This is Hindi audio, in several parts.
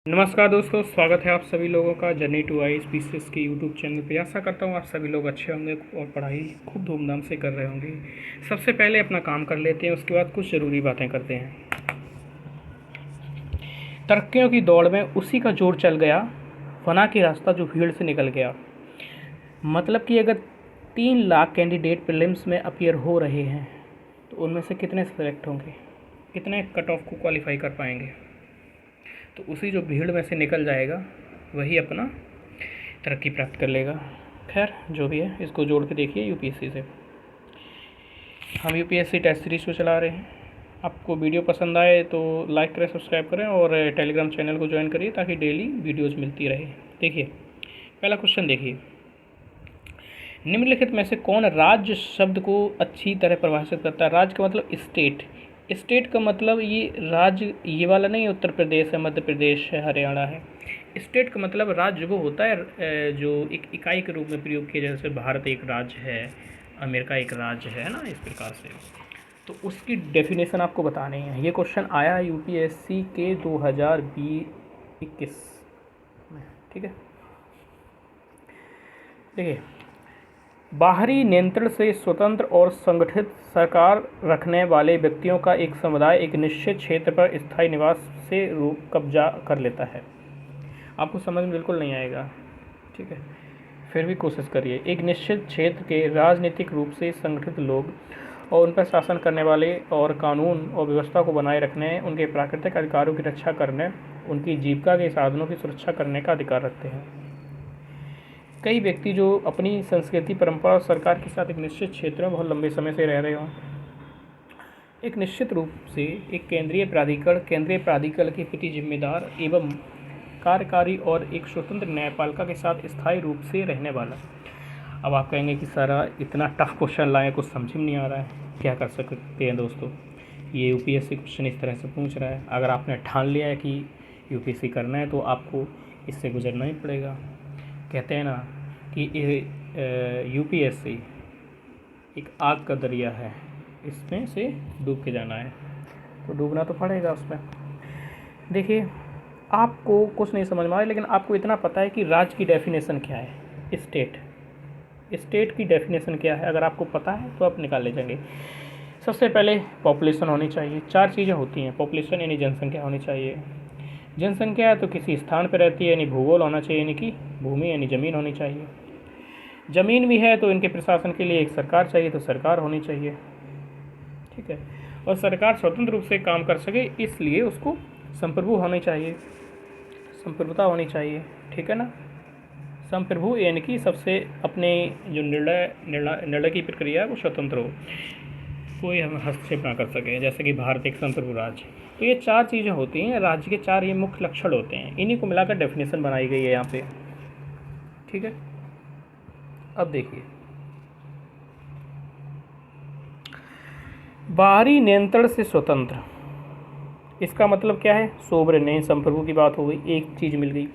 नमस्कार दोस्तों, स्वागत है आप सभी लोगों का जर्नी टू आई स्पीसीज के यूट्यूब चैनल पे। आशा करता हूँ आप सभी लोग अच्छे होंगे और पढ़ाई खूब धूमधाम से कर रहे होंगे। सबसे पहले अपना काम कर लेते हैं, उसके बाद कुछ ज़रूरी बातें करते हैं। तरक्कियों की दौड़ में उसी का जोर चल गया, फना की रास्ता जो भीड़ से निकल गया। मतलब कि अगर 3 लाख कैंडिडेट प्रीलिम्स में अपीयर हो रहे हैं तो उनमें से कितने सेलेक्ट होंगे, कितने कट ऑफ को क्वालिफाई कर पाएंगे। तो उसी जो भीड़ में से निकल जाएगा वही अपना तरक्की प्राप्त कर लेगा। खैर जो भी है, इसको जोड़ के देखिए यूपीएससी से। हम यूपीएससी टेस्ट सीरीज को चला रहे हैं। आपको वीडियो पसंद आए तो लाइक करें, सब्सक्राइब करें और टेलीग्राम चैनल को ज्वाइन करिए ताकि डेली वीडियोज़ मिलती रहे। देखिए पहला क्वेश्चन देखिए, निम्नलिखित में से कौन राज्य शब्द को अच्छी तरह परिभाषित करता है। राज्य का मतलब स्टेट, स्टेट का मतलब ये राज्य ये वाला नहीं, उत्तर प्रदेश है, मध्य प्रदेश है, हरियाणा है। स्टेट का मतलब राज्य वो होता है जो एक इकाई के रूप में प्रयोग किया, जैसे भारत एक राज्य है, अमेरिका एक राज्य है ना, इस प्रकार से। तो उसकी डेफिनेशन आपको बतानी है। ये क्वेश्चन आया है यूपीएससी के 2021 में, ठीक है। देखिए, बाहरी नियंत्रण से स्वतंत्र और संगठित सरकार रखने वाले व्यक्तियों का एक समुदाय एक निश्चित क्षेत्र पर स्थायी निवास से कब्जा कर लेता है। आपको समझ में बिल्कुल नहीं आएगा, ठीक है, फिर भी कोशिश करिए। एक निश्चित क्षेत्र के राजनीतिक रूप से संगठित लोग और उन पर शासन करने वाले और कानून और व्यवस्था को बनाए रखने, उनके प्राकृतिक अधिकारों की रक्षा करने, उनकी जीविका के साधनों की सुरक्षा करने का अधिकार रखते हैं। कई व्यक्ति जो अपनी संस्कृति, परंपरा और सरकार के साथ एक निश्चित क्षेत्र में बहुत लंबे समय से रह रहे हों, एक निश्चित रूप से एक केंद्रीय प्राधिकरण के प्रति जिम्मेदार एवं कार्यकारी और एक स्वतंत्र न्यायपालिका के साथ स्थायी रूप से रहने वाला। अब आप कहेंगे कि सारा इतना टफ क्वेश्चन लाए, कुछ समझ में नहीं आ रहा है। क्या कर सकते हैं दोस्तों, ये यूपीएससी क्वेश्चन इस तरह से पूछ रहा है। अगर आपने ठान लिया है कि यूपीएससी करना है तो आपको इससे गुजरना ही पड़ेगा। कहते हैं ना कि यूपीएससी एक आग का दरिया है, इसमें से डूब के जाना है, तो डूबना तो पड़ेगा उसमें। देखिए, आपको कुछ नहीं समझ में आ रहा, लेकिन आपको इतना पता है कि राज्य की डेफिनेशन क्या है, स्टेट की डेफिनेशन क्या है। अगर आपको पता है तो आप निकाल ले जाएंगे। सबसे पहले पॉपुलेशन होनी चाहिए। 4 चीज़ें होती हैं। पॉपुलेशन यानी जनसंख्या होनी चाहिए। जनसंख्या है तो किसी स्थान पर रहती है, यानी भूगोल होना चाहिए, यानी कि भूमि यानी ज़मीन होनी चाहिए। ज़मीन भी है तो इनके प्रशासन के लिए एक सरकार चाहिए, तो सरकार होनी चाहिए, ठीक है। और सरकार स्वतंत्र रूप से काम कर सके इसलिए उसको संप्रभु होनी चाहिए, संप्रभुता होनी चाहिए, ठीक है ना। संप्रभु यानी कि सबसे अपने जो निर्णय की प्रक्रिया है वो स्वतंत्र हो, कोई हम हस्तक्षेप ना कर सके, जैसे कि भारत एक संप्रभु राज्य। तो ये 4 चीज़ें होती हैं राज्य के, 4 ये मुख्य लक्षण होते हैं। इन्हीं को मिलाकर डेफिनेशन बनाई गई है यहाँ पे, ठीक है। अब देखिए, बाहरी नियंत्रण से स्वतंत्र, इसका मतलब क्या है। सोवरेन नहीं, संप्रभु की बात हो गई, एक चीज़ मिल गई।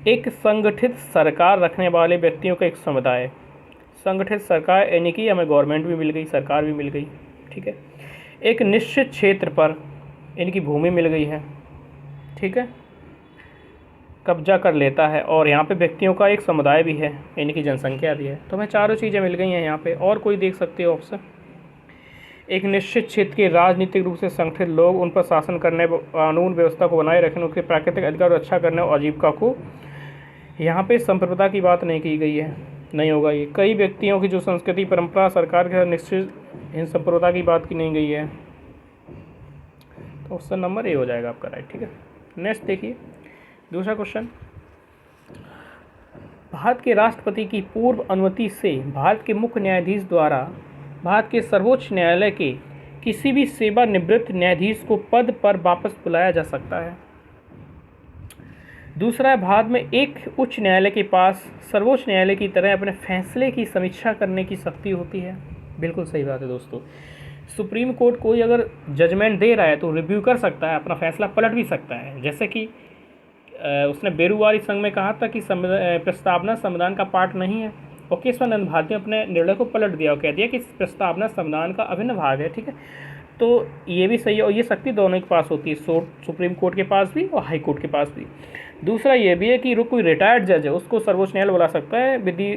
एक संगठित सरकार रखने वाले व्यक्तियों का एक समुदाय, संगठित सरकार यानी कि हमें गवर्नमेंट भी मिल गई, सरकार भी मिल गई, ठीक है। एक निश्चित क्षेत्र पर इनकी भूमि मिल गई है, ठीक है, कब्जा कर लेता है, और यहाँ पे व्यक्तियों का एक समुदाय भी है यानी कि जनसंख्या भी है। तो हमें 4 चीज़ें मिल गई हैं यहाँ पे। और कोई देख सकते हो ऑप्शन। एक निश्चित क्षेत्र के राजनीतिक रूप से संगठित लोग, उन पर शासन करने, कानून व्यवस्था को बनाए रखने, उनके प्राकृतिक अधिकार और रक्षा करने और आजीविका को। यहाँ पे संप्रभुता की बात नहीं की गई है, नहीं होगा ये। कई व्यक्तियों की जो संस्कृति, परंपरा, सरकार के निश्चित, इन संप्रभुता की बात की नहीं गई है, तो ऑप्शन नंबर ए हो जाएगा आपका राइट, ठीक है। नेक्स्ट देखिए, दूसरा क्वेश्चन। भारत के राष्ट्रपति की पूर्व अनुमति से भारत के मुख्य न्यायाधीश द्वारा भारत के सर्वोच्च न्यायालय के किसी भी सेवानिवृत्त न्यायाधीश को पद पर वापस बुलाया जा सकता है। दूसरा है, भारत में एक उच्च न्यायालय के पास सर्वोच्च न्यायालय की तरह अपने फैसले की समीक्षा करने की शक्ति होती है। बिल्कुल सही बात है दोस्तों। सुप्रीम कोर्ट कोई अगर जजमेंट दे रहा है तो रिव्यू कर सकता है, अपना फैसला पलट भी सकता है। जैसे कि उसने बेरुवारी संघ में कहा था कि प्रस्तावना संविधान का पार्ट नहीं है, और केशवानंद भारती ने अपने निर्णय को पलट दिया और कह दिया कि प्रस्तावना संविधान का अभिन्न भाग है, ठीक है। तो ये भी सही है, और ये शक्ति दोनों के पास होती है, सुप्रीम कोर्ट के पास भी और हाई कोर्ट के पास भी। दूसरा ये भी है कि कोई रिटायर्ड जज है उसको सर्वोच्च न्यायालय बुला सकता है with the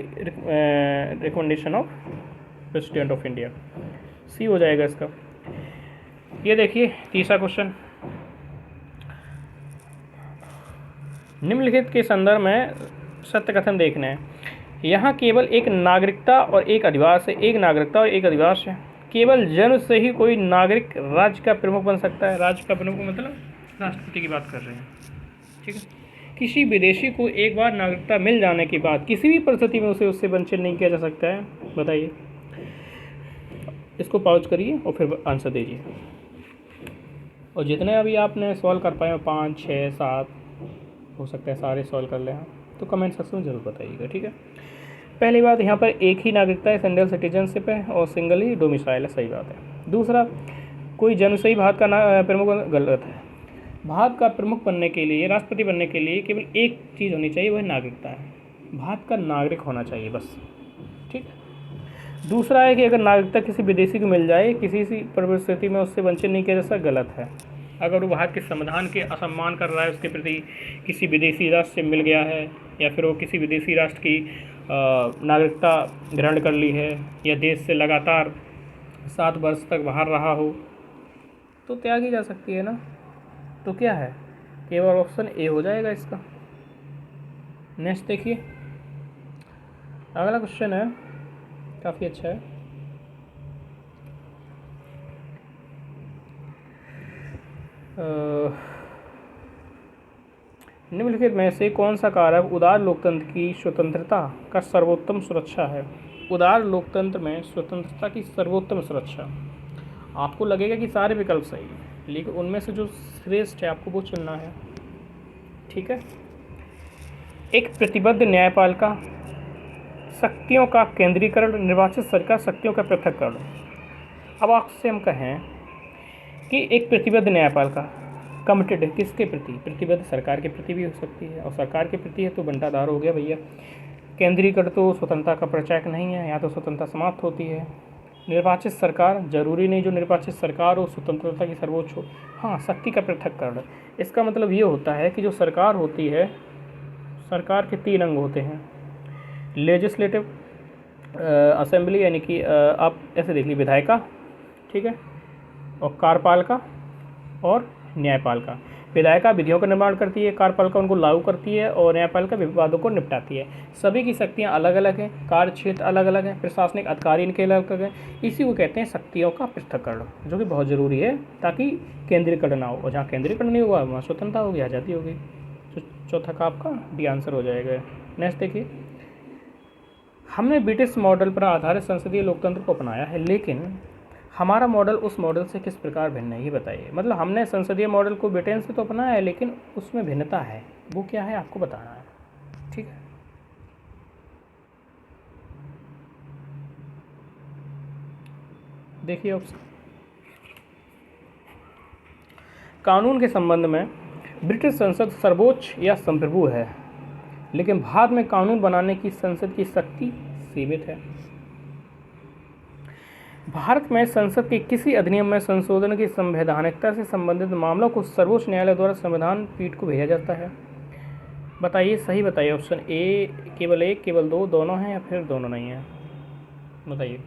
recommendation of president of India. सी हो जाएगा इसका। ये देखिए तीसरा क्वेश्चन, निम्नलिखित के संदर्भ में सत्य कथन देखना है। यहाँ केवल एक नागरिकता और एक अधिवास है, एक नागरिकता और एक अधिवास है। केवल जन्म से ही कोई नागरिक राज्य का प्रमुख बन सकता है। राज्य का प्रमुख मतलब राष्ट्रपति की बात कर रहे हैं, ठीक है। किसी विदेशी को एक बार नागरिकता मिल जाने के बाद किसी भी परिस्थिति में उसे उससे वंचित नहीं किया जा सकता है। बताइए, इसको पॉज करिए और फिर आंसर दीजिए। और जितने अभी आपने सॉल्व कर पाए 5, 6, 7 हो सकता है सारे सॉल्व कर लें, तो कमेंट सेक्शन में जरूर बताइएगा, ठीक है। पहली बात, यहाँ पर एक ही नागरिकता है, सिंगल सिटीजनशिप है, और सिंगल ही डोमिसाइल है, सही बात है। दूसरा, कोई जन्म से ही भारत का प्रमुख, गलत है। भारत का प्रमुख बनने के लिए, राष्ट्रपति बनने के लिए केवल एक चीज़ होनी चाहिए, वह नागरिकता है। भारत का नागरिक होना चाहिए बस, ठीक है। दूसरा है कि अगर नागरिकता किसी विदेशी को मिल जाए किसी सी परिस्थिति में उससे वंचित नहीं किया जा सकता, गलत है। अगर वो भारत के संविधान के असम्मान कर रहा है, उसके प्रति किसी विदेशी राष्ट्र से मिल गया है, या फिर वो किसी विदेशी राष्ट्र की नागरिकता ग्रहण कर ली है, या देश से लगातार 7 वर्ष तक बाहर रहा हो, तो त्यागी जा सकती है ना। तो क्या है, केवल ऑप्शन ए हो जाएगा इसका। नेक्स्ट देखिए, अगला क्वेश्चन है, काफ़ी अच्छा है। निम्नलिखित में से कौन सा कारक उदार लोकतंत्र की स्वतंत्रता का सर्वोत्तम सुरक्षा है? उदार लोकतंत्र में स्वतंत्रता की सर्वोत्तम सुरक्षा। आपको लगेगा कि सारे विकल्प सही हैं, लेकिन उनमें से जो श्रेष्ठ है आपको वो चुनना है, ठीक है। एक प्रतिबद्ध न्यायपालिका, शक्तियों का केंद्रीकरण, निर्वाचित सरकार, शक्तियों का पृथक्करण। अब आपसे हम कहें कि एक प्रतिबद्ध न्यायपालिका कमिटेड है किसके प्रति? प्रतिबद्ध सरकार के प्रति भी हो सकती है, और सरकार के प्रति है तो बंटाधार हो गया भैया। केंद्रीकरण तो स्वतंत्रता का प्रचायक नहीं है, यहाँ तो स्वतंत्रता समाप्त होती है। निर्वाचित सरकार, जरूरी नहीं जो निर्वाचित सरकार हो स्वतंत्रता की सर्वोच्च हो। हाँ, शक्ति का पृथक्करण, इसका मतलब ये होता है कि जो सरकार होती है, सरकार के 3 अंग होते हैं, लेजिस्लेटिव असेंबली, यानी कि आप ऐसे देख लीजिए विधायिका, ठीक है, और कार्यपालिका और न्यायपालिका। विधायिका विधियों का निर्माण करती है, कार्यपालिका उनको लागू करती है, और न्यायपालिका विवादों को निपटाती है। सभी की शक्तियाँ अलग अलग हैं, कार्य क्षेत्र अलग अलग हैं, प्रशासनिक अधिकारी इनके अलग अलग हैं। इसी को कहते हैं शक्तियों का पृथक्करण, जो कि बहुत ज़रूरी है ताकि केंद्रीकरण ना हो, और जहाँ केंद्रीकरण नहीं हुआ वहाँ स्वतंत्रता होगी, आज़ादी होगी। तो चौथा का आपका डी आंसर हो जाएगा। नेक्स्ट देखिए, हमने ब्रिटिश मॉडल पर आधारित संसदीय लोकतंत्र को अपनाया है, लेकिन हमारा मॉडल उस मॉडल से किस प्रकार भिन्न है, ये बताइए। मतलब हमने संसदीय मॉडल को ब्रिटेन से तो अपनाया है, लेकिन उसमें भिन्नता है, वो क्या है आपको बताना है, ठीक है। देखिए ऑप्शन, कानून के संबंध में ब्रिटिश संसद सर्वोच्च या संप्रभु है, लेकिन भारत में कानून बनाने की संसद की शक्ति सीमित है। भारत में संसद के किसी अधिनियम में संशोधन की संवैधानिकता से संबंधित मामलों को सर्वोच्च न्यायालय द्वारा संविधान पीठ को भेजा जाता है। बताइए, सही बताइए। ऑप्शन ए केवल 1, केवल 2, दोनों हैं, या फिर दोनों नहीं हैं? बताइए।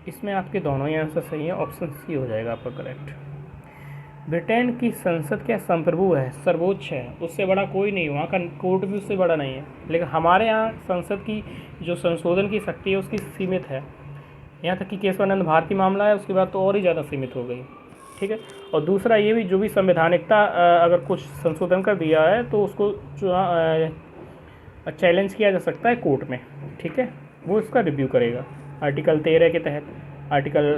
इसमें आपके दोनों ही आंसर सही हैं, ऑप्शन सी हो जाएगा आपका करेक्ट। ब्रिटेन की संसद क्या संप्रभु है, सर्वोच्च है, उससे बड़ा कोई नहीं, वहाँ का कोर्ट भी उससे बड़ा नहीं है। लेकिन हमारे यहाँ संसद की जो संशोधन की शक्ति है उसकी सीमित है, यहाँ तक कि केशवानंद भारती मामला है उसके बाद तो और ही ज़्यादा सीमित हो गई, ठीक है। और दूसरा ये भी, जो भी संवैधानिकता अगर कुछ संशोधन कर दिया है तो उसको चैलेंज किया जा सकता है कोर्ट में, ठीक है, वो इसका रिव्यू करेगा आर्टिकल 13 के तहत, आर्टिकल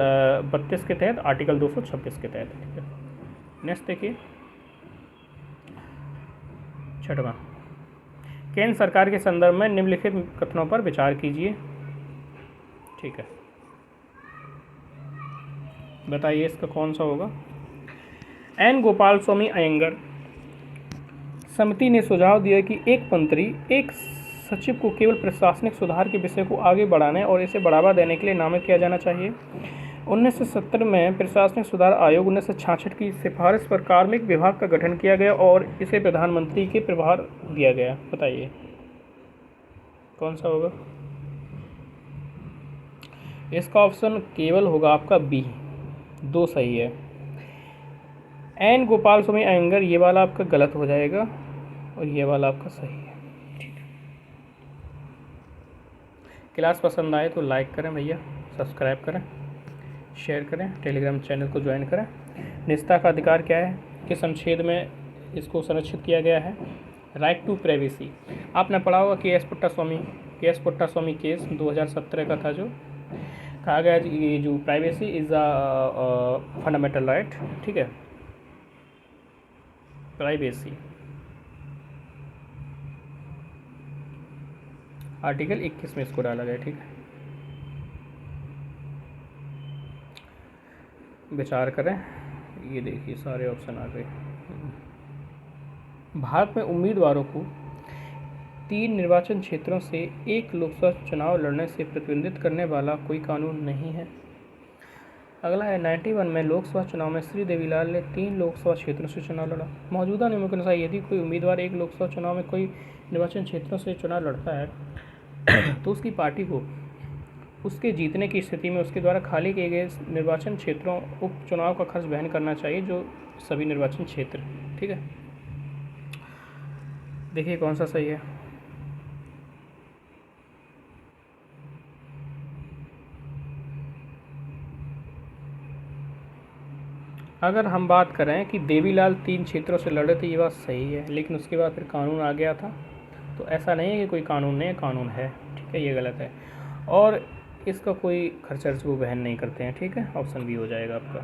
32 के तहत, आर्टिकल 226 के तहत, ठीक है। नेक्स्ट देखिए, छठवां, केंद्र सरकार के संदर्भ में निम्नलिखित कथनों पर विचार कीजिए, ठीक है। बताइए इसका कौन सा होगा। एन गोपाल स्वामी अयंगर समिति ने सुझाव दिया कि एक मंत्री एक सचिव को केवल प्रशासनिक सुधार के विषय को आगे बढ़ाने और इसे बढ़ावा देने के लिए नामित किया जाना चाहिए। 1970 में प्रशासनिक सुधार आयोग 1966 की सिफारिश पर कार्मिक विभाग का गठन किया गया और इसे प्रधानमंत्री के प्रभार दिया गया। बताइए कौन सा होगा? इसका ऑप्शन केवल होगा आपका बी, 2 सही है। एन गोपाल स्वामी अयंगर, ये वाला आपका गलत हो जाएगा और ये वाला आपका सही है। ठीक है, क्लास पसंद आए तो लाइक करें भैया, सब्सक्राइब करें, शेयर करें, टेलीग्राम चैनल को ज्वाइन करें। निजता का अधिकार क्या है, किस अनुच्छेद में इसको संरक्षित किया गया है? Right to privacy. आपने पढ़ा होगा के एस पुट्टास्वामी केस 2017 का था, जो कहा गया ये जो privacy is a fundamental right. ठीक है, प्राइवेसी आर्टिकल 21 में इसको डाला गया। ठीक है, विचार करें। ये देखिए सारे ऑप्शन आ गए। भारत में उम्मीदवारों को 3 निर्वाचन क्षेत्रों से 1 लोकसभा चुनाव लड़ने से प्रतिबंधित करने वाला कोई कानून नहीं है। अगला है 91 में लोकसभा चुनाव में श्री देवीलाल ने 3 लोकसभा क्षेत्रों से चुनाव लड़ा। मौजूदा नियमों के अनुसार यदि कोई उम्मीदवार 1 लोकसभा चुनाव में कोई निर्वाचन क्षेत्रों से चुनाव लड़ता है तो उसकी पार्टी को उसके जीतने की स्थिति में उसके द्वारा खाली किए गए निर्वाचन क्षेत्रों उपचुनाव का खर्च वहन करना चाहिए, जो सभी निर्वाचन क्षेत्र। ठीक है, देखिए कौन सा सही है। अगर हम बात करें कि देवीलाल 3 क्षेत्रों से लड़े थे, ये बात सही है, लेकिन उसके बाद फिर कानून आ गया था, तो ऐसा नहीं है कि कोई कानून नहीं है, कानून है। ठीक है, ये गलत है और इसका कोई खर्चा वो वहन नहीं करते हैं। ठीक है, ऑप्शन बी हो जाएगा आपका।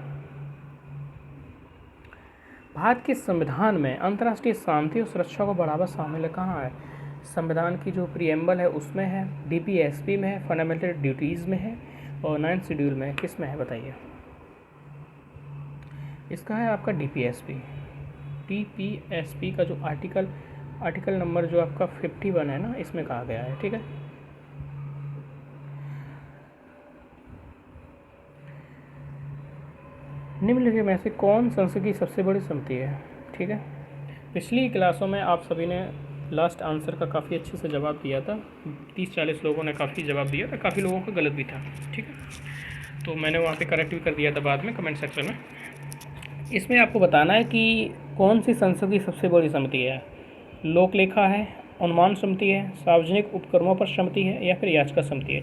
भारत के संविधान में अंतर्राष्ट्रीय शांति और सुरक्षा को बढ़ावा शामिल है, कहाँ है? संविधान की जो प्रीएम्बल है उसमें है, डीपीएसपी में है, फंडामेंटल ड्यूटीज़ में है और 9th शेड्यूल में है। किस में है बताइए? इसका है आपका डीपीएसपी। डीपीएसपी का जो आर्टिकल नंबर जो आपका 51 है ना, इसमें कहा गया है। ठीक है, निम्नलिखित में से कौन संसद की सबसे बड़ी समिति है? ठीक है, पिछली क्लासों में आप सभी ने लास्ट आंसर का काफ़ी अच्छे से जवाब दिया था। 30-40 लोगों ने काफ़ी जवाब दिया था, काफ़ी लोगों का गलत भी था। ठीक है, तो मैंने वहाँ पे करेक्ट भी कर दिया था बाद में कमेंट सेक्शन में। इसमें आपको बताना है कि कौन सी संसद की सबसे बड़ी समिति है। लोक लेखा है, अनुमान समिति है, सार्वजनिक उपक्रमों पर समिति है या फिर याचिका समिति है।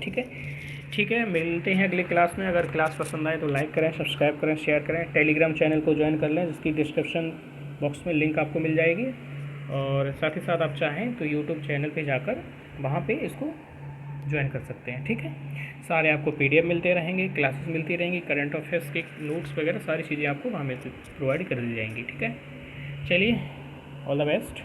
ठीक है, मिलते हैं अगले क्लास में। अगर क्लास पसंद आए तो लाइक करें, सब्सक्राइब करें, शेयर करें, टेलीग्राम चैनल को ज्वाइन कर लें, जिसकी डिस्क्रिप्शन बॉक्स में लिंक आपको मिल जाएगी। और साथ ही साथ आप चाहें तो यूट्यूब चैनल पे जाकर वहाँ पे इसको ज्वाइन कर सकते हैं। ठीक है, सारे आपको PDF मिलते रहेंगे, क्लासेस मिलती रहेंगी, करंट अफेयर्स के नोट्स वगैरह सारी चीज़ें आपको वहाँ में प्रोवाइड कर दी जाएंगी। ठीक है, चलिए, ऑल द बेस्ट।